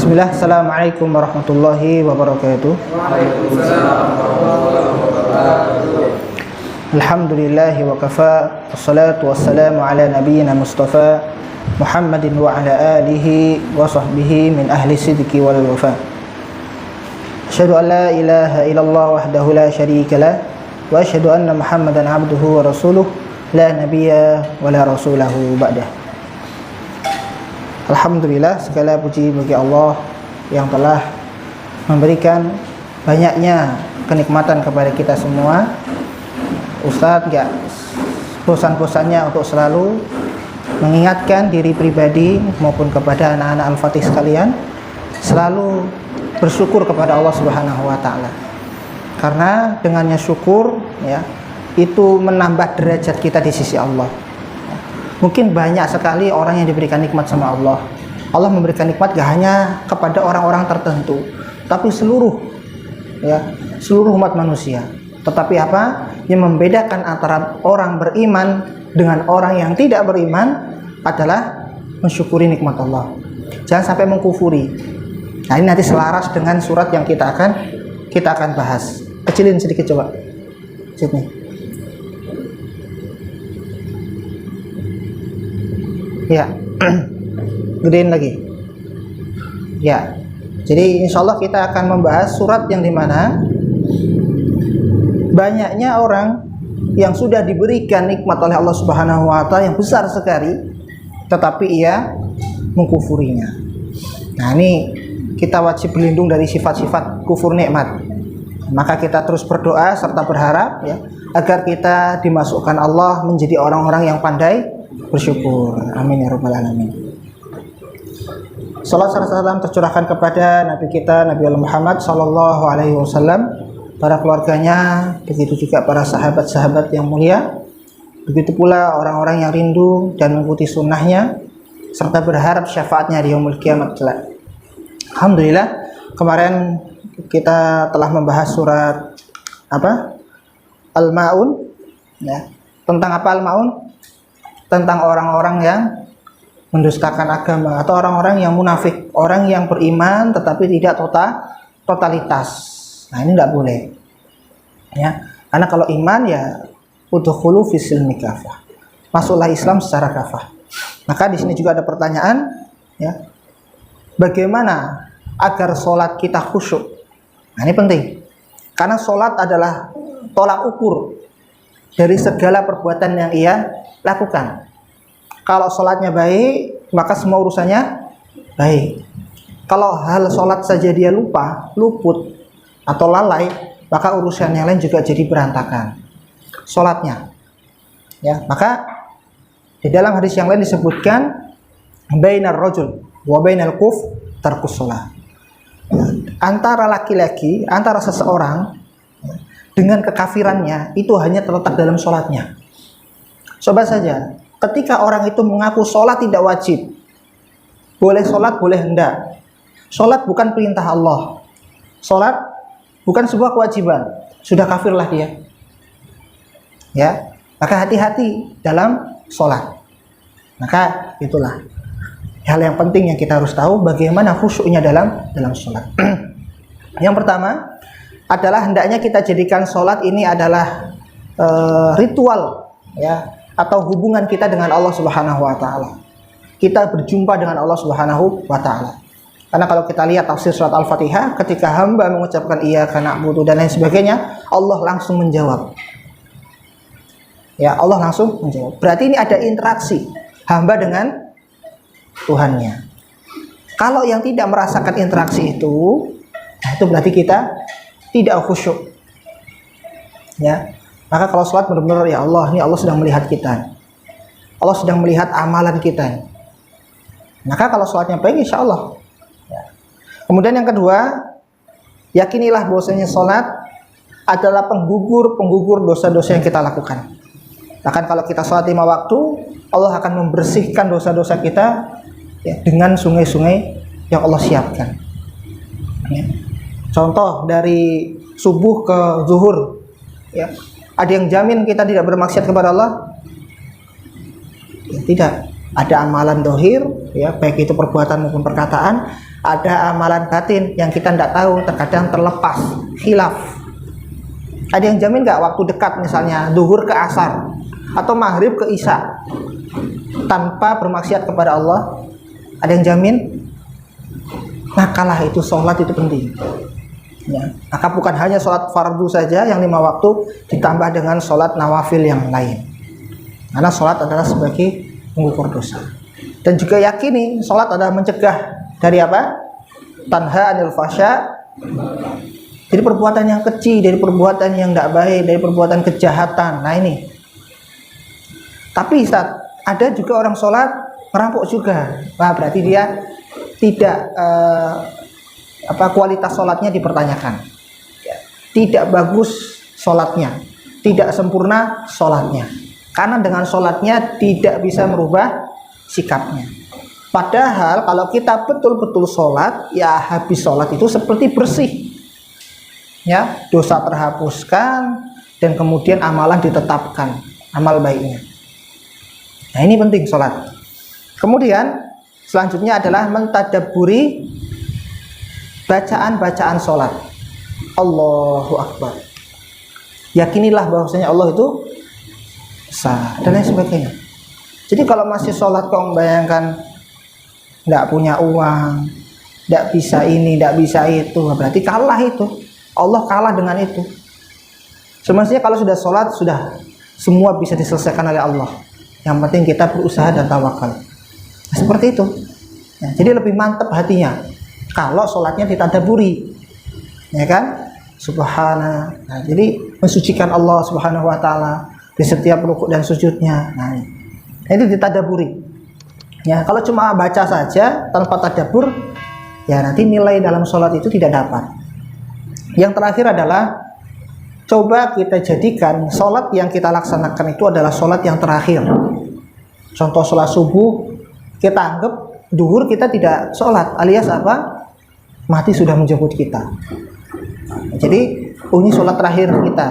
Bismillah, Assalamualaikum warahmatullahi wabarakatuh. Alhamdulillahi wa kafa, wassalatu wassalamu ala nabiyyina Mustafa Muhammadin wa ala alihi wa sahbihi min ahli sidqi wal wafa. Asyhadu an la ilaha illallah wahdahu la syarika lah wa asyhadu anna Muhammadan abduhu wa rasuluh la nabiyya wa la rasulahu ba'dah. Alhamdulillah, segala puji bagi Allah yang telah memberikan banyaknya kenikmatan kepada kita semua. Ustadz gak bosan-bosannya untuk selalu mengingatkan diri pribadi maupun kepada anak-anak Al-Fatih sekalian, selalu bersyukur kepada Allah Subhanahu wa taala. Karena dengannya syukur ya, itu menambah derajat kita di sisi Allah. Mungkin banyak sekali orang yang diberikan nikmat sama Allah. Allah memberikan nikmat gak hanya kepada orang-orang tertentu, tapi seluruh umat manusia. Tetapi apa yang membedakan antara orang beriman dengan orang yang tidak beriman adalah mensyukuri nikmat Allah. Jangan sampai mengkufuri. Nah, ini nanti selaras dengan surat yang kita akan bahas. Kecilin sedikit coba. Sini. Ya, gedein lagi. Ya, jadi insya Allah kita akan membahas surat yang dimana banyaknya orang yang sudah diberikan nikmat oleh Allah Subhanahu wa taala yang besar sekali, tetapi ia mengkufurinya. Nah, ini kita wajib berlindung dari sifat-sifat kufur nikmat. Maka kita terus berdoa serta berharap ya, agar kita dimasukkan Allah menjadi orang-orang yang pandai bersyukur. Amin ya rabbal alamin. Salat serta salam tercurahkan kepada Nabi kita Nabi Muhammad sallallahu alaihi wasallam, para keluarganya, begitu juga para sahabat-sahabat yang mulia, begitu pula orang-orang yang rindu dan mengikuti sunnahnya serta berharap syafaatnya di yaumul kiamat kelak. Alhamdulillah, kemarin kita telah membahas surat Al-Maun ya. Tentang apa Al-Maun? Tentang orang-orang yang mendustakan agama atau orang-orang yang munafik, orang yang beriman tetapi tidak totalitas. Nah, ini tidak boleh ya, karena kalau iman ya udkhulu fis-silmi kafah, masuklah Islam secara kafah. Maka di sini juga ada pertanyaan ya, bagaimana agar sholat kita khusyuk. Nah, ini penting karena sholat adalah tolak ukur dari segala perbuatan yang ia lakukan. Kalau sholatnya baik, maka semua urusannya baik. Kalau hal sholat saja dia luput atau lalai, maka urusan yang lain juga jadi berantakan sholatnya ya. Maka di dalam hadis yang lain disebutkan bainar rajul wa bainal kuf tarkus sholat, antara laki-laki, antara seseorang dengan kekafirannya itu hanya terletak dalam sholatnya. Coba saja, ketika orang itu mengaku sholat tidak wajib, boleh sholat, boleh hendak. Sholat bukan perintah Allah, sholat bukan sebuah kewajiban, sudah kafirlah dia. Ya, maka hati-hati dalam sholat. Maka itulah hal yang penting yang kita harus tahu, bagaimana khusyuknya dalam sholat. Yang pertama adalah hendaknya kita jadikan sholat ini adalah ritual ya, atau hubungan kita dengan Allah Subhanahu wa taala. Kita berjumpa dengan Allah Subhanahu wa taala. Karena kalau kita lihat tafsir surat Al-Fatihah, ketika hamba mengucapkan iyyaka na'budu dan lain sebagainya, Allah langsung menjawab. Ya, Allah langsung menjawab. Berarti ini ada interaksi hamba dengan Tuhannya. Kalau yang tidak merasakan interaksi itu, nah itu berarti kita tidak khusyuk. Ya. Maka kalau sholat benar-benar ya Allah, ini Allah sedang melihat kita, Allah sedang melihat amalan kita. Maka kalau sholatnya baik, insya Allah ya. Kemudian yang kedua, yakinilah bahwasanya sholat adalah penggugur dosa-dosa yang kita lakukan. Bahkan kalau kita sholat 5 waktu, Allah akan membersihkan dosa-dosa kita ya, dengan sungai-sungai yang Allah siapkan ya. Contoh dari subuh ke zuhur ya, ada yang jamin kita tidak bermaksiat kepada Allah? Ya, tidak. Ada amalan dohir, ya, baik itu perbuatan maupun perkataan, ada amalan batin yang kita tidak tahu, terkadang terlepas, khilaf. Ada yang jamin nggak waktu dekat misalnya duhur ke asar atau maghrib ke isya tanpa bermaksiat kepada Allah? Ada yang jamin? Nah, kalah itu sholat itu penting. Ya. Maka bukan hanya sholat fardu saja yang 5 waktu, ditambah dengan sholat nawafil yang lain. Karena sholat adalah sebagai mengukur dosa. Dan juga yakini sholat adalah mencegah dari apa? Tanha anil fasya, dari perbuatan yang kecil, dari perbuatan yang tidak baik, dari perbuatan kejahatan. Nah ini. Tapi saat ada juga orang sholat merampok juga. Nah, berarti dia tidak kualitas sholatnya dipertanyakan. Tidak bagus sholatnya, tidak sempurna sholatnya. Karena dengan sholatnya tidak bisa merubah sikapnya. Padahal kalau kita betul-betul sholat, ya habis sholat itu seperti bersih, ya, dosa terhapuskan dan kemudian amalan ditetapkan, amal baiknya. Nah ini penting sholat. Kemudian selanjutnya adalah mentadabburi bacaan-bacaan sholat. Allahu Akbar. Yakinilah bahwasanya Allah itu besar dan lain sebagainya. Jadi kalau masih sholat kau membayangkan tidak punya uang, tidak bisa ini, tidak bisa itu, berarti kalah itu. Allah kalah dengan itu. Semestinya kalau sudah sholat, sudah semua bisa diselesaikan oleh Allah. Yang penting kita berusaha dan tawakal. Nah, seperti itu. Nah, jadi lebih mantap hatinya kalau sholatnya ditadaburi, ya kan? Subhana. Nah, jadi mensucikan Allah Subhanahu Wa Taala di setiap rukuk dan sujudnya. Nah, itu ditadaburi. Ya, kalau cuma baca saja tanpa tadabbur, ya nanti nilai dalam sholat itu tidak dapat. Yang terakhir adalah coba kita jadikan sholat yang kita laksanakan itu adalah sholat yang terakhir. Contoh sholat subuh, kita anggap duhur kita tidak sholat, alias apa? Mati sudah menjemput kita. Jadi ini sholat terakhir kita,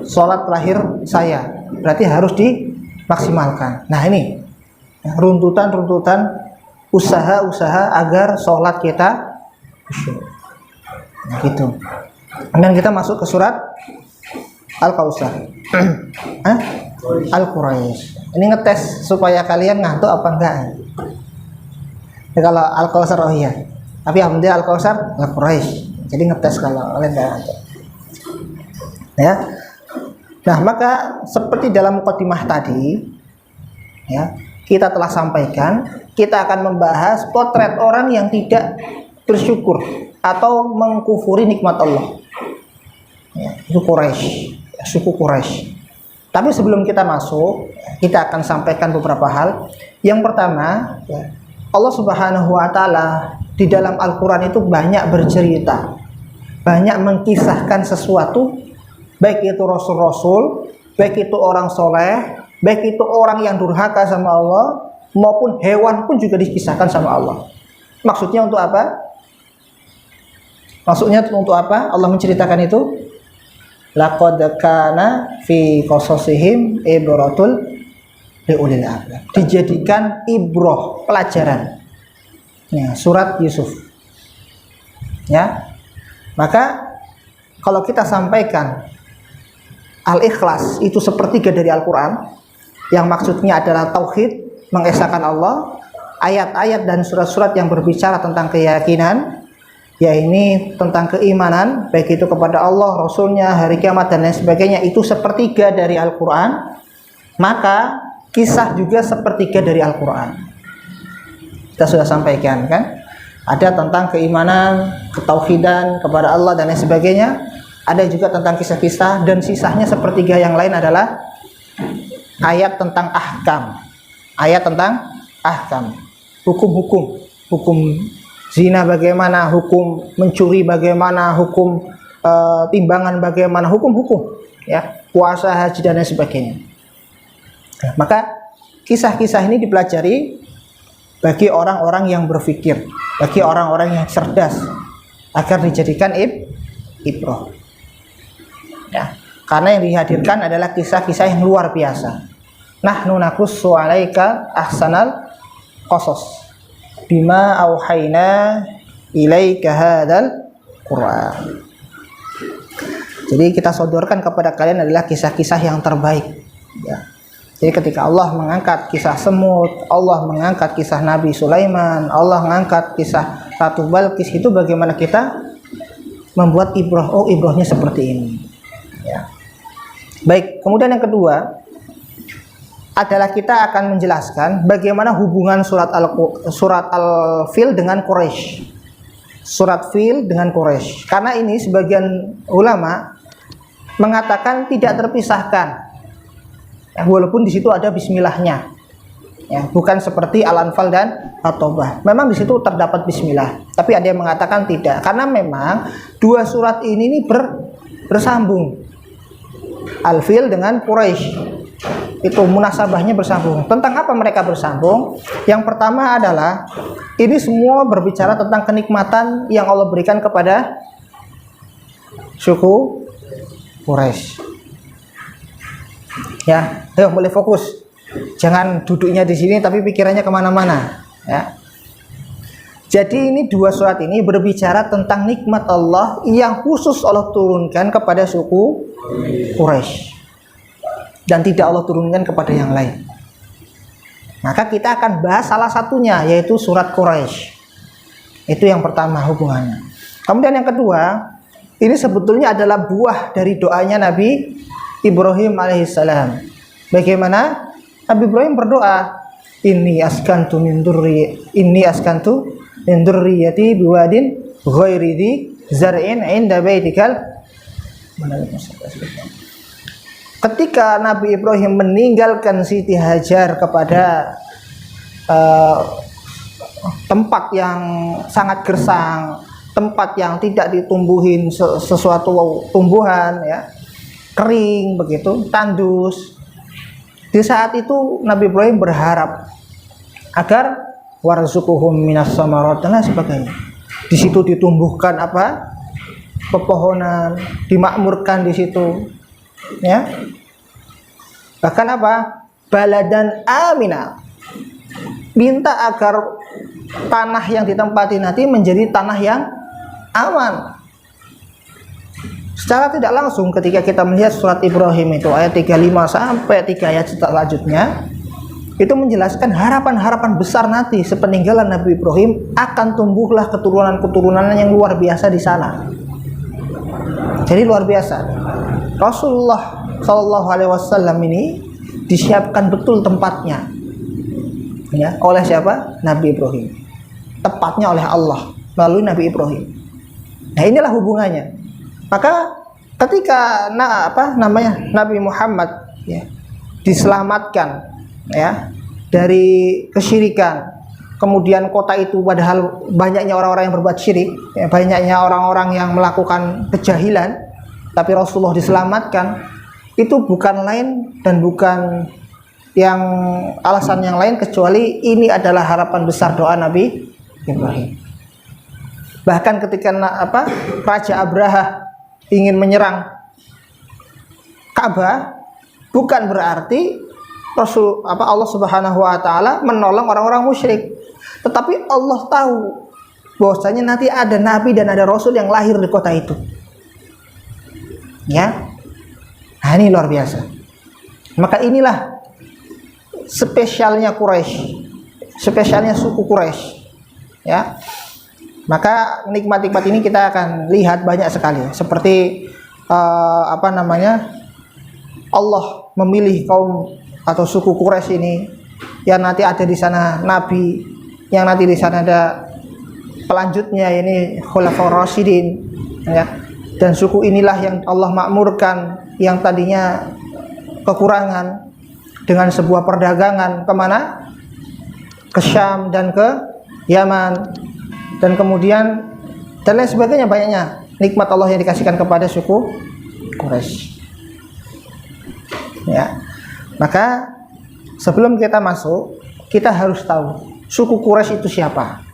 sholat terakhir saya, berarti harus dimaksimalkan. Nah ini runtutan-runtutan usaha-usaha agar sholat kita khusyuk. Nah, gitu. Dan kita masuk ke surat Al-Kautsar. Al-Quraisy. Ini ngetes supaya kalian ngantuk apa enggak. Ya, kalau Al-Kautsar oh iya. Tapi alhamdulillah Al-Kautsar Al-Quraisy. Jadi ngetes kalau kalian enggak ngantuk. Ya. Nah, maka seperti dalam mukadimah tadi, ya, kita telah sampaikan, kita akan membahas potret orang yang tidak bersyukur atau mengkufuri nikmat Allah. Ya, itu Quraisy, suku Quraisy. Tapi sebelum kita masuk, kita akan sampaikan beberapa hal. Yang pertama, ya, Allah Subhanahu Wa Taala di dalam Al-Quran itu banyak bercerita, banyak mengkisahkan sesuatu, baik itu rasul-rasul, baik itu orang soleh, baik itu orang yang durhaka sama Allah, maupun hewan pun juga dikisahkan sama Allah. Maksudnya untuk apa? Maksudnya untuk apa? Allah menceritakan itu. Laqad kana fi qasasihim ibratul liulil albab. Dijadikan ibroh, pelajaran. Ya, surat Yusuf. Ya. Maka kalau kita sampaikan Al-Ikhlas itu sepertiga dari Al-Quran, yang maksudnya adalah tauhid, mengesahkan Allah, ayat-ayat dan surat-surat yang berbicara tentang keyakinan, ya ini tentang keimanan, baik itu kepada Allah, Rasulnya, hari kiamat dan lain sebagainya, itu sepertiga dari Al-Quran. Maka kisah juga sepertiga dari Al-Quran. Kita sudah sampaikan kan, ada tentang keimanan, ketauhidan kepada Allah dan lain sebagainya. Ada juga tentang kisah-kisah, dan sisanya sepertiga yang lain adalah ayat tentang ahkam, ayat tentang ahkam, hukum-hukum, hukum zina bagaimana, hukum mencuri bagaimana, hukum timbangan bagaimana, hukum-hukum, ya, puasa, haji dan lain sebagainya. Nah, maka kisah-kisah ini dipelajari bagi orang-orang yang berpikir, bagi orang-orang yang cerdas, agar dijadikan ibroh. Ya, karena yang dihadirkan adalah kisah-kisah yang luar biasa. Nahnu naqussu 'alaika ahsanal qasas. bima auhayna ilaika hadzal Qur'an. Jadi kita sodorkan kepada kalian adalah kisah-kisah yang terbaik. Ya. Jadi ketika Allah mengangkat kisah semut, Allah mengangkat kisah Nabi Sulaiman, Allah mengangkat kisah Ratu Balqis, itu bagaimana kita membuat ibrah. Oh, ibrahnya seperti ini. Ya. Baik. Kemudian yang kedua adalah kita akan menjelaskan bagaimana hubungan surat Al-Fil dengan Quraisy. Surat Fil dengan Quraisy. Karena ini sebagian ulama mengatakan tidak terpisahkan, ya, walaupun di situ ada bismillahnya, ya, bukan seperti Al-Anfal dan At-Taubah. Memang di situ terdapat bismillah, tapi ada yang mengatakan tidak, karena memang dua surat ini bersambung. Al-Fil dengan Quraisy itu munasabahnya bersambung. Tentang apa mereka bersambung? Yang pertama adalah ini semua berbicara tentang kenikmatan yang Allah berikan kepada suku Quraisy. Ya, ayo mulai fokus. Jangan duduknya di sini tapi pikirannya kemana-mana. Ya. Jadi ini dua surat ini berbicara tentang nikmat Allah yang khusus Allah turunkan kepada suku Quraisy dan tidak Allah turunkan kepada yang lain. Maka kita akan bahas salah satunya, yaitu surat Quraisy. Itu yang pertama hubungannya. Kemudian yang kedua, ini sebetulnya adalah buah dari doanya Nabi Ibrahim alaihissalam. Bagaimana Nabi Ibrahim berdoa, Inni askantu min dzurriyyati biwadin ghairi dzi zar'in 'inda baitikal. Ketika Nabi Ibrahim meninggalkan Siti Hajar kepada tempat yang sangat gersang, tempat yang tidak ditumbuhin sesuatu tumbuhan, ya, kering begitu, tandus. Di saat itu Nabi Ibrahim berharap agar warzuquhum minas samarat dan sebagainya. Di situ ditumbuhkan apa? Pepohonan, dimakmurkan di situ. Ya. Bahkan apa? Baladan amina. Minta agar tanah yang ditempati nanti menjadi tanah yang aman. Secara tidak langsung ketika kita melihat surat Ibrahim itu ayat 35 sampai 3 ayat selanjutnya, itu menjelaskan harapan-harapan besar nanti sepeninggalan Nabi Ibrahim akan tumbuhlah keturunan-keturunan yang luar biasa di sana. Jadi luar biasa. Rasulullah Shallallahu Alaihi Wasallam ini disiapkan betul tempatnya, ya, oleh siapa? Nabi Ibrahim. Tepatnya oleh Allah melalui Nabi Ibrahim. Nah, inilah hubungannya. Maka ketika Nabi Muhammad, ya, diselamatkan, ya, dari kesyirikan, kemudian kota itu padahal banyaknya orang-orang yang berbuat syirik, ya, banyaknya orang-orang yang melakukan kejahilan, tapi Rasulullah diselamatkan, itu bukan lain dan bukan yang alasan yang lain kecuali ini adalah harapan besar doa Nabi Ibrahim. Bahkan ketika Raja Abraha ingin menyerang Ka'bah, bukan berarti Allah Subhanahu wa taala menolong orang-orang musyrik. Tetapi Allah tahu bahwasanya nanti ada nabi dan ada rasul yang lahir di kota itu. Ya. Nah, ini luar biasa. Maka inilah spesialnya Quraisy. Spesialnya suku Quraisy. Ya. Maka nikmat-nikmat ini kita akan lihat banyak sekali. Seperti Allah memilih kaum atau suku Quraisy ini yang nanti ada di sana nabi, yang nanti di sana ada pelanjutnya ini Khulafaur Rasyidin, ya. Dan suku inilah yang Allah makmurkan yang tadinya kekurangan dengan sebuah perdagangan kemana? Ke Syam dan ke Yaman, dan kemudian dan lain sebagainya, banyaknya nikmat Allah yang dikasihkan kepada suku Quraisy. Ya. Maka sebelum kita masuk, kita harus tahu suku Quraisy itu siapa.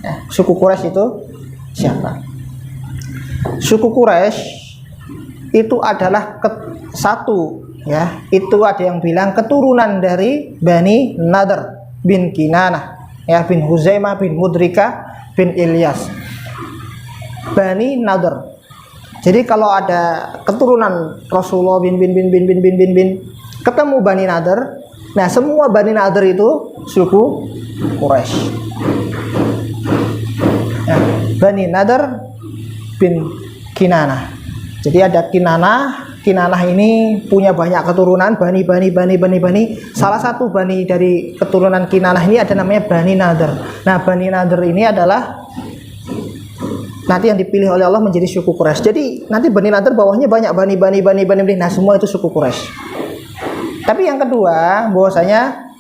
Ya, suku Quraisy itu siapa? Suku Quraisy itu adalah satu, ya. Itu ada yang bilang keturunan dari Bani Nadr bin Kinanah, ya, bin Huzaimah bin Mudrika bin Ilyas. Bani Nadr. Jadi kalau ada keturunan Rasulullah bin ketemu Bani Nadr, nah semua Bani Nadr itu suku Quraisy. Ya, Bani Nadr bin Kinanah. Jadi ada Kinanah ini punya banyak keturunan, Bani. Salah satu Bani dari keturunan Kinanah ini ada namanya Bani Nadr. Nah, Bani Nadr ini adalah nanti yang dipilih oleh Allah menjadi suku Quraisy. Jadi nanti Bani Nadr bawahnya banyak Bani. Nah, semua itu suku Quraisy. Tapi yang kedua, bahwasanya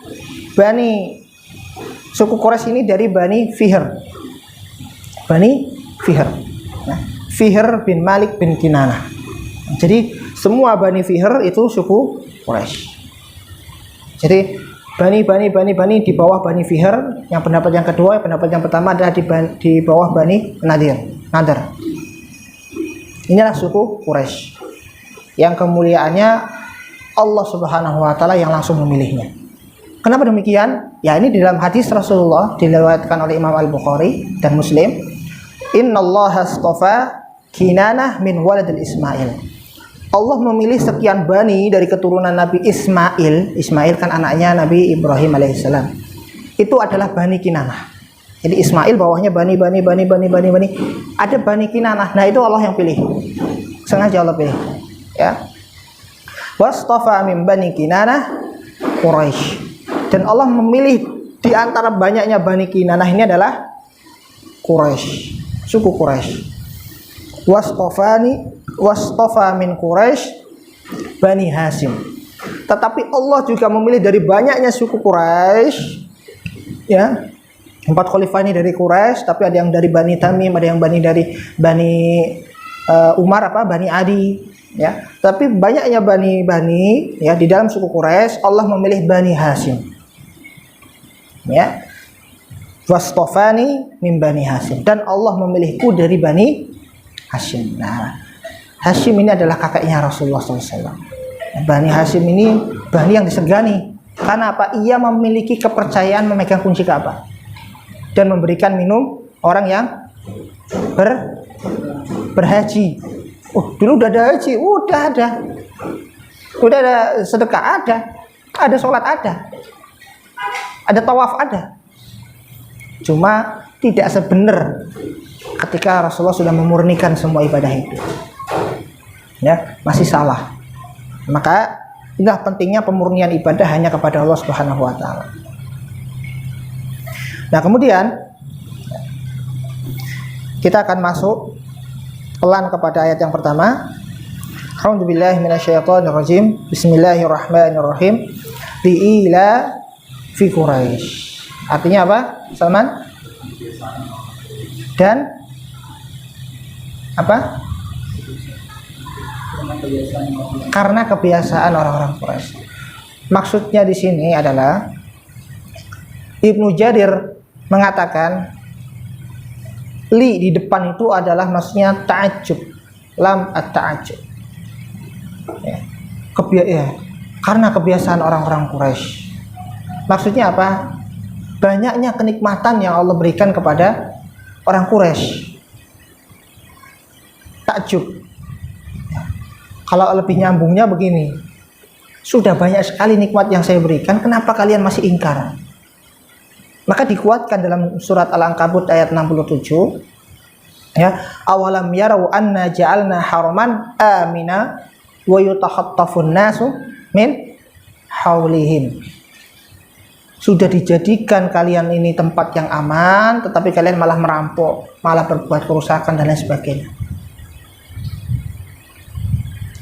suku Quraisy ini dari Bani Fihr. Nah, Fihr bin Malik bin Kinanah. Jadi semua Bani Fihr itu suku Quraisy. Jadi Bani di bawah Bani Fihr. Yang pendapat yang kedua, pendapat yang pertama adalah di bawah Bani Nadr. Inilah suku Quraisy yang kemuliaannya Allah Subhanahu wa taala yang langsung memilihnya. Kenapa demikian? Ya, ini di dalam hadis Rasulullah diriwayatkan oleh Imam Al-Bukhari dan Muslim. Innallaha astafa Kinanah min waladil Ismail. Allah memilih sekian bani dari keturunan Nabi Ismail. Ismail kan anaknya Nabi Ibrahim alaihissalam. Itu adalah Bani Kinanah. Jadi Ismail bawahnya Bani. Ada Bani Kinanah. Nah, itu Allah yang pilih. Sengaja Allah pilih. Ya. Wastafa min Bani Kinanah Quraisy. Dan Allah memilih di antara banyaknya Bani Kinanah ini adalah Quraisy, suku Quraisy. Wastafa min Quraisy Bani Hashim. Tetapi Allah juga memilih dari banyaknya suku Quraisy, ya. 4 khalifah ini dari Quraisy, tapi ada yang dari Bani Tamim, ada yang dari Bani Umar Bani Adi, ya. Tapi banyaknya bani ya di dalam suku Quraisy, Allah memilih Bani Hashim. Ya. Wastafani min Bani Hashim, dan Allah memilihku dari Bani Hashim. Nah, Hashim ini adalah kakaknya Rasulullah SAW. Bani Hashim ini bani yang disegani. Karena apa? Ia memiliki kepercayaan memegang kunci Ka'bah dan memberikan minum orang yang berhaji. Dulu udah ada haji, udah ada sedekah, ada sholat, ada tawaf, ada. Cuma tidak sebenar ketika Rasulullah sudah memurnikan semua ibadah itu, ya, masih salah. Maka inilah pentingnya pemurnian ibadah hanya kepada Allah Subhanahu wa taala. Nah, kemudian kita akan masuk pelan kepada ayat yang pertama. A'udzubillahi minasyaitonirrajim. Bismillahirrahmanirrahim. Li'ila fi Quraisy. Artinya apa, Salman? Dan apa? Karena kebiasaan orang-orang Quraisy. Maksudnya di sini adalah Ibnu Jarir mengatakan li di depan itu adalah maksudnya ta'ajjub, lam at-ta'ajjub. Ya. Karena kebiasaan orang-orang Quraisy. Maksudnya apa? Banyaknya kenikmatan yang Allah berikan kepada orang Quraisy. Takjub. Kalau lebih nyambungnya begini, sudah banyak sekali nikmat yang saya berikan, kenapa kalian masih ingkar? Maka dikuatkan dalam surat Al-Ankabut ayat 67, ya, awalam yarau anna ja'alna haraman amina wa yutakhattafun nasu min haulihim. Sudah dijadikan kalian ini tempat yang aman, tetapi kalian malah merampok, malah berbuat kerusakan dan lain sebagainya.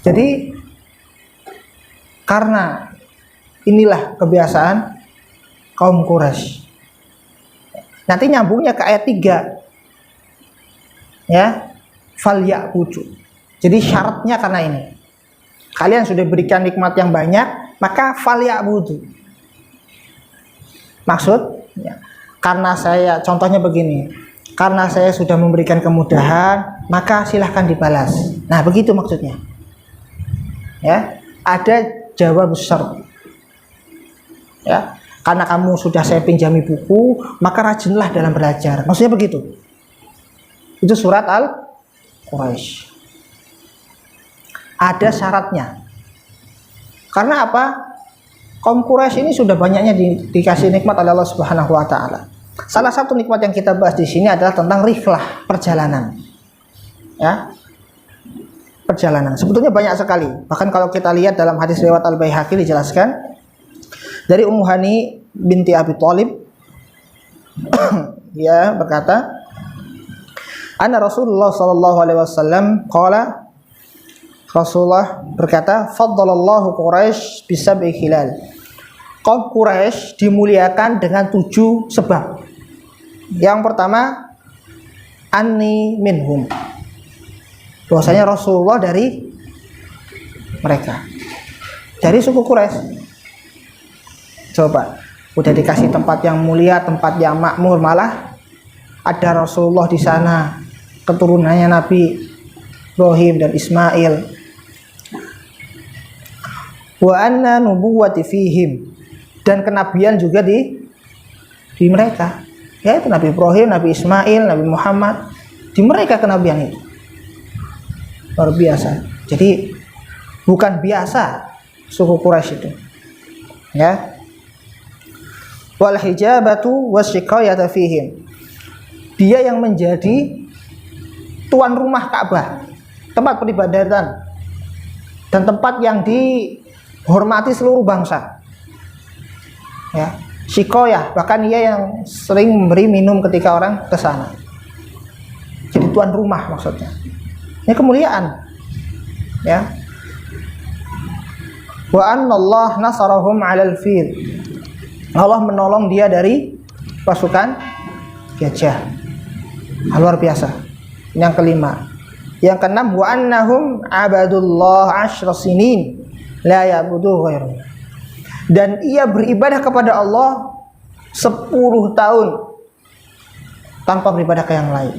Jadi karena inilah kebiasaan kaum Quraisy. Nanti nyambungnya ke ayat 3. Ya, falyaqudu. Jadi syaratnya karena ini. Kalian sudah berikan nikmat yang banyak, maka falyaqudu. Maksud, ya, karena saya, contohnya begini, karena saya sudah memberikan kemudahan, maka silahkan dibalas. Nah, begitu maksudnya. Ya, ada jawab besar. Ya, karena kamu sudah saya pinjami buku, maka rajinlah dalam belajar. Maksudnya begitu. Itu surat Al-Quraisy. Ada syaratnya. Karena apa? Kaum Quraisy ini sudah banyaknya dikasih nikmat oleh Allah Subhanahu wa taala. Salah satu nikmat yang kita bahas di sini adalah tentang rihlah, perjalanan. Ya. Perjalanan. Sebetulnya banyak sekali. Bahkan kalau kita lihat dalam hadis riwayat Al-Baihaqi dijelaskan dari Ummu Hani binti Abi Thalib, dia berkata, "Anna Rasulullah sallallahu alaihi wasallam qala," Rasulullah berkata, "Faddalallahu Quraisy bisab'i khilal." Kaum Quraisy dimuliakan dengan 7 sebab. Yang pertama, anni minhum. Bahwasanya Rasulullah dari mereka. Dari suku Quraisy. Coba, udah dikasih tempat yang mulia, tempat yang makmur, malah ada Rasulullah di sana, keturunannya Nabi Ibrahim dan Ismail. Wa anna nubuwwati fihim, dan kenabian juga di mereka, yaitu Nabi Ibrahim, Nabi Ismail, Nabi Muhammad, di mereka kenabian itu luar biasa. Jadi bukan biasa suku Quraisy itu, ya. Wal hijabatu wasyiqayata fihim, dia yang menjadi tuan rumah Ka'bah, tempat peribadatan dan tempat yang dihormati seluruh bangsa, ya. Syikoyah, bahkan ia yang sering memberi minum ketika orang ke sana. Jadi tuan rumah maksudnya. Ini kemuliaan, ya. Wa annallah nasarahum 'alal fil, Allah menolong dia dari pasukan gajah. Luar biasa. Yang kelima. Yang keenam, wa annahum abadullah 10 sinin la ya'budu ghairuhu, dan ia beribadah kepada Allah 10 tahun tanpa beribadah ke yang lain.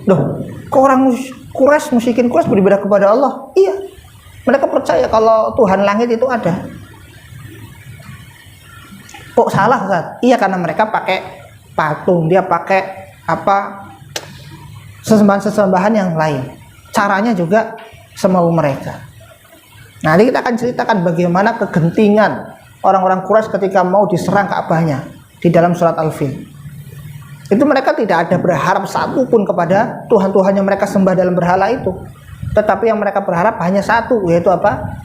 Loh, kok orang Quraisy, musyrikin Quraisy beribadah kepada Allah? Iya, mereka percaya kalau Tuhan langit itu ada. Kok salah, Ustaz? Iya, karena mereka pakai patung, dia pakai apa, sesembahan-sesembahan yang lain. Caranya juga semau mereka. Nah, ini kita akan ceritakan bagaimana kegentingan orang-orang Quraisy ketika mau diserang Ka'bahnya di dalam surat Al-Fil. Itu mereka tidak ada berharap satupun kepada Tuhan-Tuhan yang mereka sembah dalam berhala itu. Tetapi yang mereka berharap hanya satu, yaitu apa?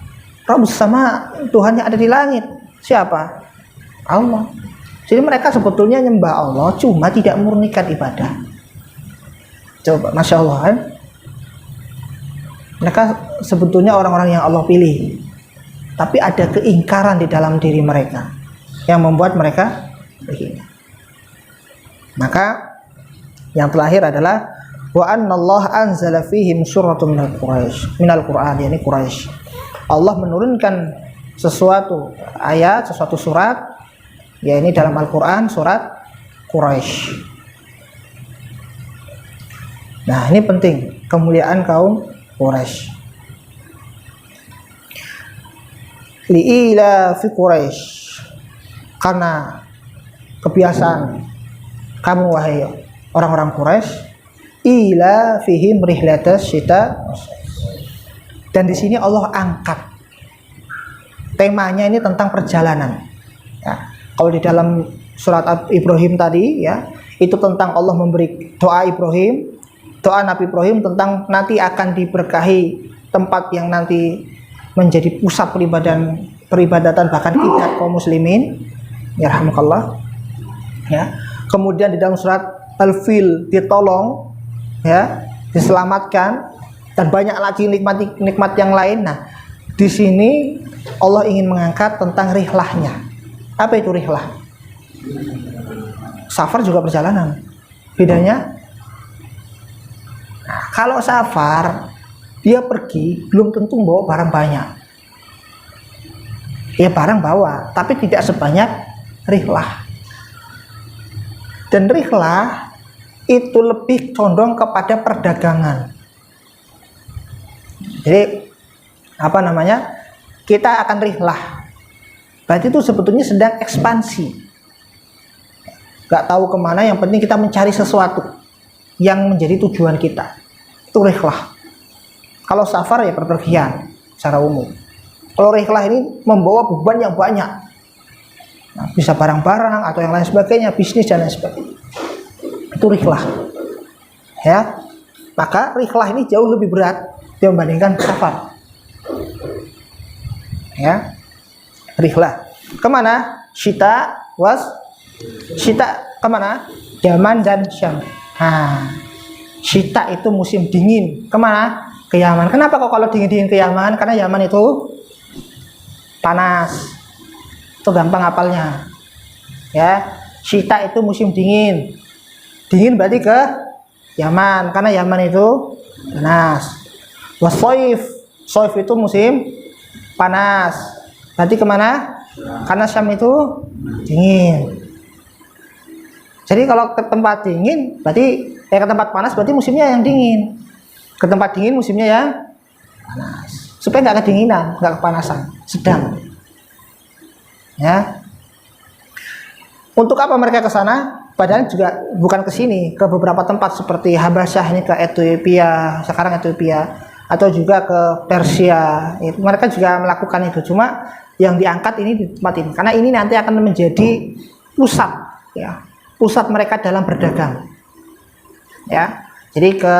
Rabbus sama, Tuhan yang ada di langit. Siapa? Allah. Jadi mereka sebetulnya nyembah Allah, cuma tidak murnikan ibadah. Coba, Masya Allah kan? Mereka sebetulnya orang-orang yang Allah pilih, tapi ada keingkaran di dalam diri mereka yang membuat mereka begini. Maka yang terakhir adalah wa annallahu anzala fihim suratun minal Qur'an, yakni Quraisy. Allah menurunkan sesuatu ayat, sesuatu surat, ya ini dalam Al-Qur'an, surat Quraisy. Nah, ini penting, kemuliaan kaum Quraisy. Li'ila fi Quraisy, karena kebiasaan kamu wahai orang-orang Quraisy, ila fihim rihlatas syita. Dan di sini Allah angkat temanya ini tentang perjalanan. Ya, kalau di dalam surat Ibrahim tadi, ya, itu tentang Allah memberi doa Ibrahim, doa Nabi Ibrahim tentang nanti akan diberkahi tempat yang nanti menjadi pusat peribadatan bahkan kiblat kaum muslimin. Ya rahmukallah. Ya. Kemudian di dalam surat Al-Fil ditolong, ya, diselamatkan, dan banyak lagi nikmat yang lain. Nah, di sini Allah ingin mengangkat tentang rihlahnya. Apa itu rihlah? Safar juga perjalanan. Bedanya, nah, kalau safar dia pergi belum tentu bawa barang banyak. Ya barang bawa, tapi tidak sebanyak rihlah. Dan rihlah itu lebih condong kepada perdagangan. Jadi apa namanya? Kita akan rihlah. Berarti itu sebetulnya sedang ekspansi. Gak tahu kemana, yang penting kita mencari sesuatu yang menjadi tujuan kita. Itu rihlah. Kalau safar ya perpergian secara umum. Kalau rihlah ini membawa beban yang banyak. Nah, bisa barang-barang atau yang lain sebagainya, bisnis dan lain sebagainya. Itu rihlah. Ya. Maka rihlah ini jauh lebih berat dibandingkan safar. Ya. Rihlah. Kemana? Syita kemana? Yaman dan Syam. Nah, Syita itu musim dingin. Kemana? Ke Yaman. Kenapa kok kalau dingin-dingin ke Yaman? Karena Yaman itu panas. Itu gampang hafalnya. Ya, Syita itu musim dingin. Dingin berarti ke Yaman, karena Yaman itu panas. Wasoif, soif itu musim panas. Berarti kemana? Karena Syam itu dingin. Jadi kalau ke tempat dingin, berarti ke tempat panas berarti musimnya yang dingin. Ke tempat dingin musimnya yang panas. Supaya nggak kedinginan, nggak kepanasan, sedang. Ya. Untuk apa mereka ke sana? Padahal juga bukan ke sini, ke beberapa tempat seperti Habasyah ini, ke Ethiopia, sekarang Ethiopia, atau juga ke Persia. Itu mereka juga melakukan itu. Cuma yang diangkat ini di tempat ini, karena ini nanti akan menjadi pusat, ya, pusat mereka dalam berdagang. Ya, jadi ke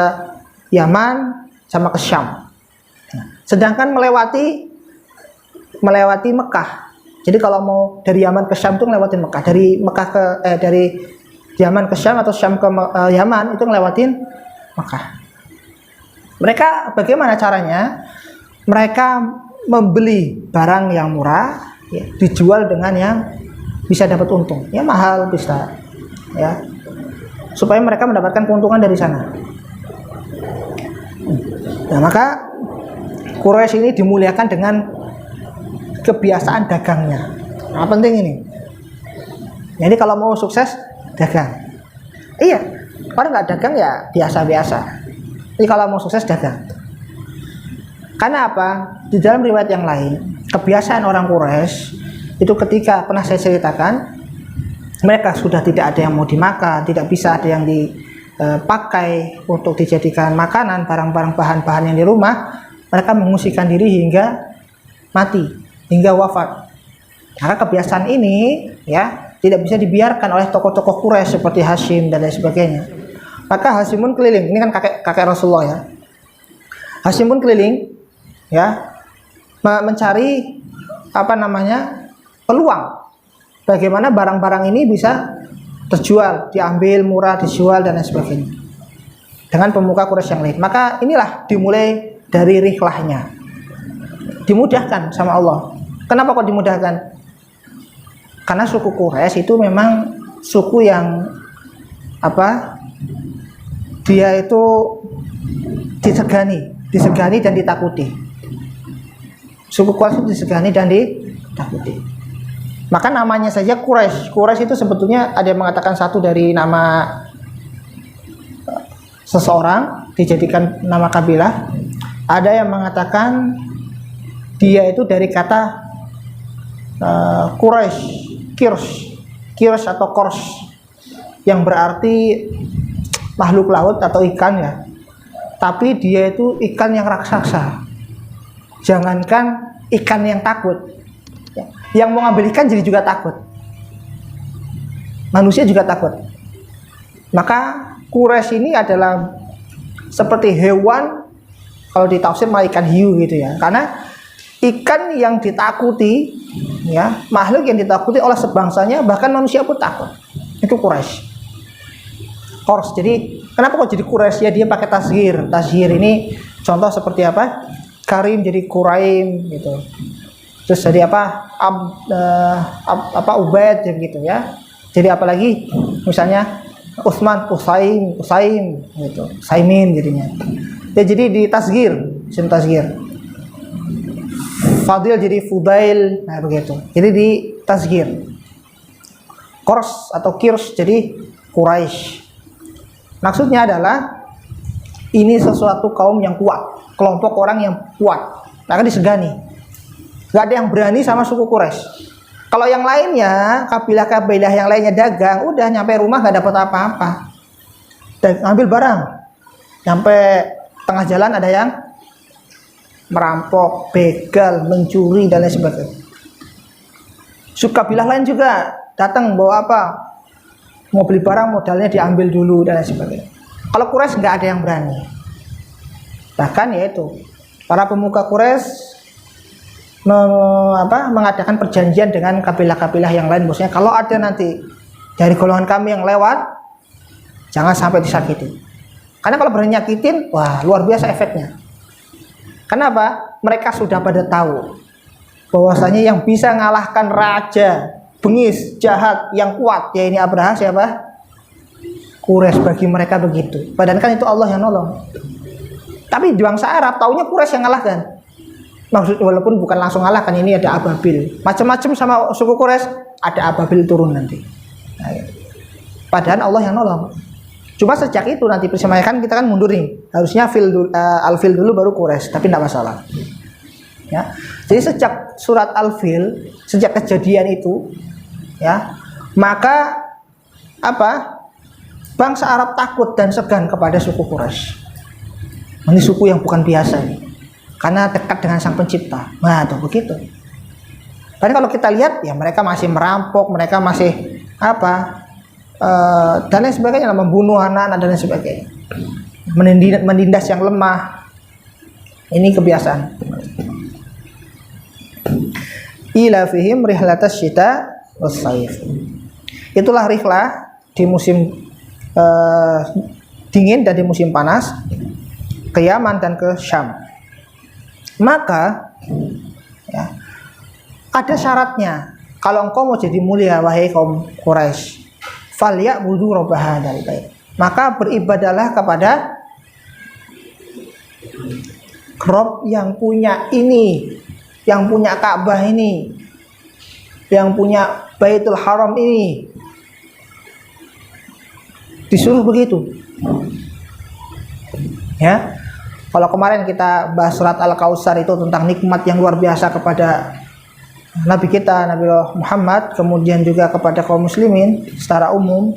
Yaman sama ke Syam. Sedangkan melewati Mekah. Jadi kalau mau dari Yaman ke Syam itu ngelewatin Mekah. Dari Mekah ke dari Yaman ke Syam atau Syam ke Yaman itu ngelewatin Mekah. Mereka bagaimana caranya? Mereka membeli barang yang murah, ya, dijual dengan yang bisa dapat untung. Ya mahal bisa, ya. Supaya mereka mendapatkan keuntungan dari sana. Nah, maka Quraisy ini dimuliakan dengan kebiasaan dagangnya. Nah, penting ini. Jadi kalau mau sukses dagang. Iya, orang nggak dagang ya biasa-biasa. Jadi kalau mau sukses dagang. Karena apa? Di dalam riwayat yang lain, kebiasaan orang Quraisy itu ketika pernah saya ceritakan, mereka sudah tidak ada yang mau dimakan, tidak bisa ada yang dipakai untuk dijadikan makanan, barang-barang bahan-bahan yang di rumah, mereka mengungsikan diri hingga mati, hingga wafat. Karena kebiasaan ini ya tidak bisa dibiarkan oleh tokoh-tokoh Quraisy seperti Hashim dan lain sebagainya. Maka Hashim pun keliling, ini kan kakek Rasulullah ya. Hashim pun keliling ya mencari peluang bagaimana barang-barang ini bisa terjual, diambil murah, dijual dan lain sebagainya dengan pemuka Quraisy yang lain. Maka inilah dimulai dari rihlahnya, dimudahkan sama Allah. Kenapa kok dimudahkan? Karena suku Quraisy itu memang suku yang dia itu disegani dan ditakuti. Suku Quraisy itu disegani dan ditakuti. Maka namanya saja Quraisy. Quraisy itu sebetulnya ada yang mengatakan satu dari nama seseorang dijadikan nama kabilah. Ada yang mengatakan dia itu dari kata Quraisy, Kirs atau Kors, yang berarti makhluk laut atau ikan ya. Tapi dia itu ikan yang raksasa. Jangankan ikan yang takut, yang mau ngambil ikan jadi juga takut. Manusia juga takut. Maka Quraisy ini adalah seperti hewan, kalau ditafsir malah ikan hiu gitu ya. Karena ikan yang ditakuti, ya, makhluk yang ditakuti oleh sebangsanya, bahkan manusia pun takut. Itu Quraisy. Kors. Jadi kenapa kok jadi Quraisy? Ya dia pakai tashir. Tashir ini contoh seperti apa? Karim jadi Quraim gitu. Terus jadi Ubaid gitu ya. Jadi apalagi misalnya Utsman, Usaim gitu. Saimin jadinya. Ya jadi di tasghir, isim tasghir. Fadil jadi Fudail, nah begitu. Jadi di tasghir. Kors atau Kirs jadi Quraisy. Maksudnya adalah ini sesuatu kaum yang kuat, kelompok orang yang kuat, maka disegani. Gak ada yang berani sama suku Quraisy. Kalau yang lainnya, kabilah-kabilah yang lainnya dagang, udah nyampe rumah nggak dapat apa-apa. Dan ambil barang, nyampe tengah jalan ada yang merampok, begal, mencuri dan lain sebagainya. Kabilah lain juga datang bawa apa? Mau beli barang modalnya diambil dulu dan lain sebagainya. Kalau Quraisy nggak ada yang berani. Bahkan yaitu para pemuka Quraisy mengadakan perjanjian dengan kabilah-kabilah yang lain, maksudnya kalau ada nanti dari golongan kami yang lewat, jangan sampai disakiti. Karena kalau berani nyakitin, wah luar biasa efeknya. Kenapa? Mereka sudah pada tahu bahwasanya yang bisa ngalahkan raja bengis, jahat, yang kuat, ya ini Abraha siapa? Quraisy. Bagi mereka begitu. Padahal kan itu Allah yang nolong. Tapi di bangsa Arab taunya Quraisy yang ngalahkan. Maksud walaupun bukan langsung ngalahkan, ini ada ababil. Macam-macam sama suku Quraisy, ada ababil turun nanti. Nah, padahal Allah yang nolong. Cuma sejak itu nanti persemaikan kita kan mundur nih. Harusnya Al-Fil dulu baru Quraisy, tapi tidak masalah. Ya. Jadi sejak surat Al-Fil, sejak kejadian itu, ya, maka apa? Bangsa Arab takut dan segan kepada suku Quraisy. Ini suku yang bukan biasa ini, karena dekat dengan Sang Pencipta. Nah, tuh begitu. Tapi kalau kita lihat, ya mereka masih merampok, mereka masih apa? Dan lain sebagainya, membunuh anak-anak dan lain sebagainya, menindas yang lemah. Ini kebiasaan. Ila fihim rihlatas syita was-saif. Itulah rihlah di musim dingin dan di musim panas, ke Yaman dan ke Syam. Maka ya, ada syaratnya. Kalau engkau mau jadi mulia, wahai kaum Quraisy, falya'budu rabb hadzal bait. Maka beribadahlah kepada Rabb yang punya ini, yang punya Ka'bah ini, yang punya Baitul Haram ini. Disuruh begitu. Ya. Kalau kemarin kita bahas surat Al-Kautsar itu tentang nikmat yang luar biasa kepada Nabi kita, Nabi Muhammad, kemudian juga kepada kaum muslimin secara umum.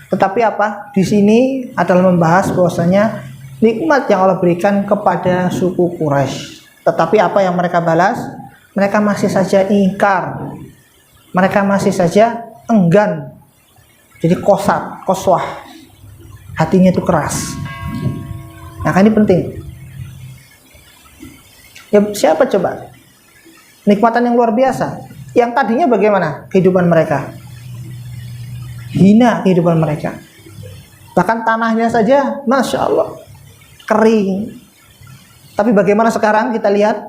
Tetapi apa? Di sini adalah membahas bahwasanya nikmat yang Allah berikan kepada suku Quraisy. Tetapi apa yang mereka balas? Mereka masih saja ingkar. Mereka masih saja enggan. Jadi koswah. Hatinya itu keras. Nah, kan ini penting. Ya, siapa coba? Nikmatan yang luar biasa. Yang tadinya bagaimana kehidupan mereka? Hina kehidupan mereka. Bahkan tanahnya saja, Masya Allah, kering. Tapi bagaimana sekarang kita lihat?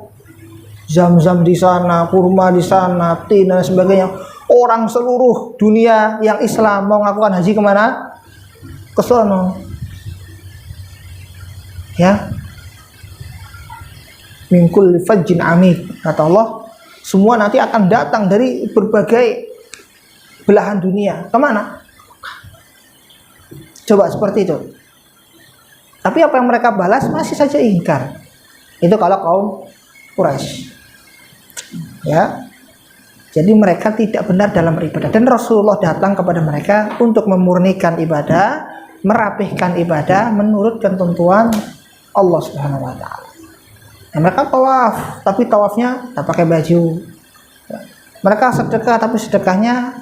Zam-zam di sana, kurma di sana, tin dan sebagainya. Orang seluruh dunia yang Islam mau melakukan haji kemana? Ke sono. Ya, min kulli fajjin amik, kata Allah, semua nanti akan datang dari berbagai belahan dunia. Kemana? Coba seperti itu. Tapi apa yang mereka balas masih saja ingkar. Itu kalau kaum Quraisy. Ya. Jadi mereka tidak benar dalam beribadah, dan Rasulullah datang kepada mereka untuk memurnikan ibadah, merapihkan ibadah menurut ketentuan Allah Subhanahu wa taala. Nah, mereka tawaf, tapi tawafnya tak pakai baju. Mereka sedekah, tapi sedekahnya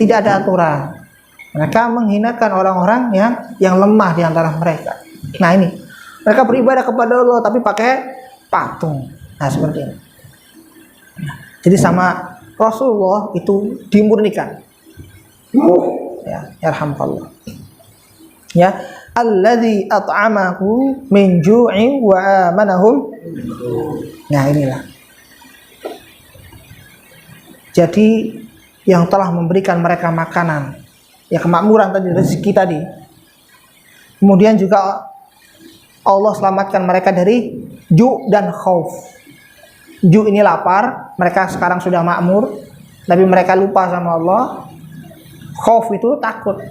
tidak ada aturan. Mereka menghinakan orang-orang yang lemah di antara mereka. Nah, ini mereka beribadah kepada Allah tapi pakai patung. Nah, seperti ini. Nah, jadi sama Rasulullah itu dimurnikan. Ya, yarhamkallah. Ya, alladzi at'amahu min ju'in wa amanahum. Nah, inilah. Jadi yang telah memberikan mereka makanan, ya kemakmuran tadi, rezeki tadi. Kemudian juga Allah selamatkan mereka dari ju' dan khauf. Ju' ini lapar, mereka sekarang sudah makmur, tapi mereka lupa sama Allah. Khauf itu takut.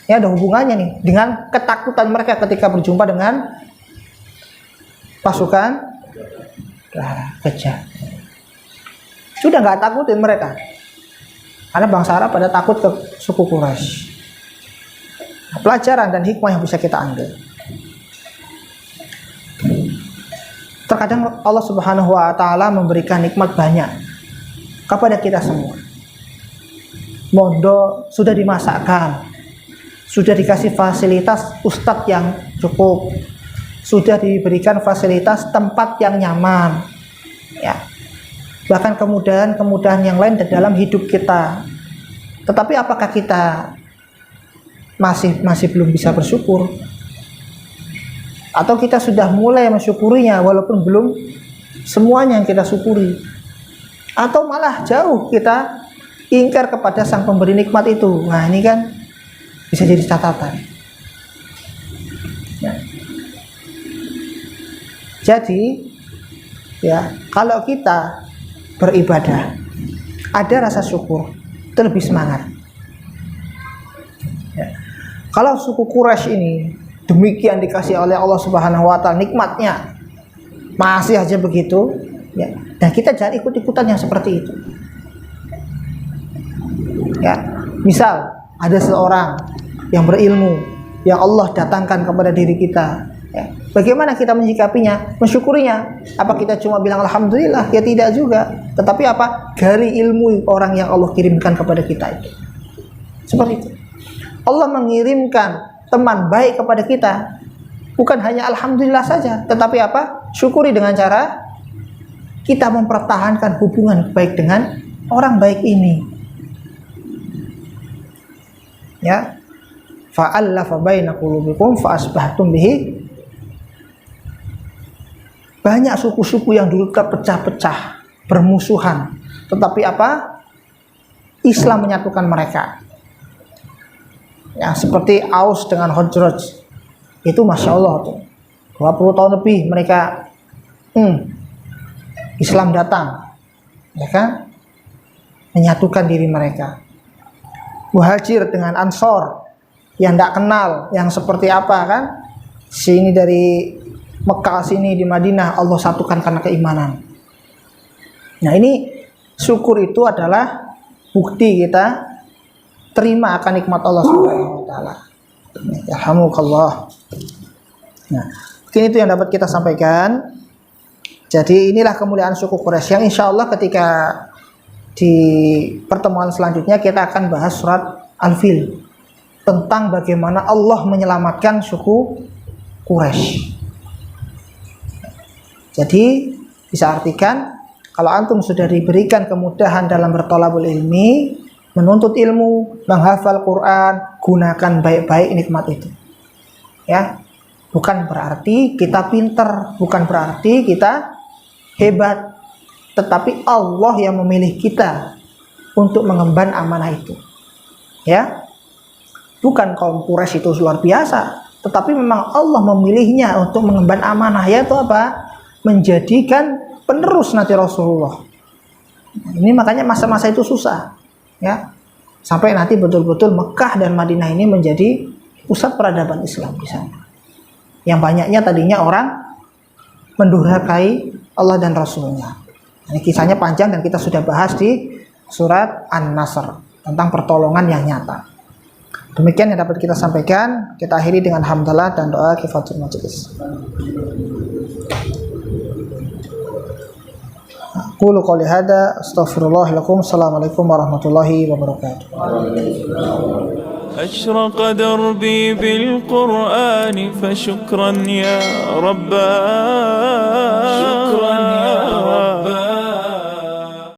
Ini ada hubungannya nih dengan ketakutan mereka ketika berjumpa dengan pasukan gajah. Sudah nggak takutin mereka. Karena bangsa Arab pada takut ke suku Quraisy. Nah, pelajaran dan hikmah yang bisa kita ambil. Terkadang Allah Subhanahu wa taala memberikan nikmat banyak kepada kita semua. Mondok sudah dimasakkan, sudah dikasih fasilitas ustadz yang cukup, sudah diberikan fasilitas tempat yang nyaman, ya. Bahkan kemudahan-kemudahan yang lain dalam hidup kita. Tetapi apakah kita masih belum bisa bersyukur? Atau kita sudah mulai mensyukurinya walaupun belum semuanya yang kita syukuri? Atau malah jauh kita ingkar kepada sang pemberi nikmat itu? Nah, ini kan bisa jadi catatan. Ya. Jadi, ya, kalau kita beribadah ada rasa syukur, itu lebih semangat. Ya. Kalau suku Quraisy ini demikian dikasih oleh Allah Subhanahu wa taala nikmatnya masih aja begitu, ya. Dan kita jangan ikut-ikutan yang seperti itu. Ya, misal ada seorang yang berilmu yang Allah datangkan kepada diri kita, ya. Bagaimana kita menyikapinya, mensyukurinya? Apa kita cuma bilang alhamdulillah? Ya tidak juga. Tetapi apa? Gali ilmu orang yang Allah kirimkan kepada kita itu. Seperti itu. Allah mengirimkan teman baik kepada kita, bukan hanya alhamdulillah saja, tetapi apa? Syukuri dengan cara kita mempertahankan hubungan baik dengan orang baik ini. Ya. Fa'allafa baina qulubikum fa asbahtum bihi. Banyak suku-suku yang dulu terpecah-pecah, bermusuhan, tetapi apa? Islam menyatukan mereka. Ya, seperti Aus dengan Khazraj. Itu Masya Allah tuh. 20 tahun lebih mereka Islam datang, ya kan? Menyatukan diri mereka. Muhajir dengan Ansor yang tidak kenal, yang seperti apa kan? Sini dari Mekah, sini di Madinah, Allah satukan karena keimanan. Nah, ini syukur itu adalah bukti kita terima akan nikmat Allah Subhanahu wa taala. Alhamdulillah. Nah, mungkin itu yang dapat kita sampaikan. Jadi inilah kemuliaan suku Quraisy yang insya Allah ketika di pertemuan selanjutnya kita akan bahas surat Al-Fil tentang bagaimana Allah menyelamatkan suku Quraisy. Jadi bisa artikan kalau antum sudah diberikan kemudahan dalam bertolabul ilmi, menuntut ilmu, menghafal Quran, gunakan baik-baik nikmat itu. Ya, bukan berarti kita pinter, bukan berarti kita hebat, tetapi Allah yang memilih kita untuk mengemban amanah itu. Ya, bukan kaum Quraisy itu luar biasa, tetapi memang Allah memilihnya untuk mengemban amanah, yaitu apa? Menjadikan penerus nanti Rasulullah. Ini makanya masa-masa itu susah, ya, sampai nanti betul-betul Mekah dan Madinah ini menjadi pusat peradaban Islam di sana. Yang banyaknya tadinya orang mendurhakai Allah dan Rasulnya. Ini kisahnya panjang dan kita sudah bahas di surat An-Nasr tentang pertolongan yang nyata. Demikian yang dapat kita sampaikan. Kita akhiri dengan hamdalah dan doa kifatul majelis. Qulu qouli hada astaghfirullah lakum. Assalamualaikum warahmatullahi wabarakatuh. أشرق دربي بالقرآن فشكرا يا رباه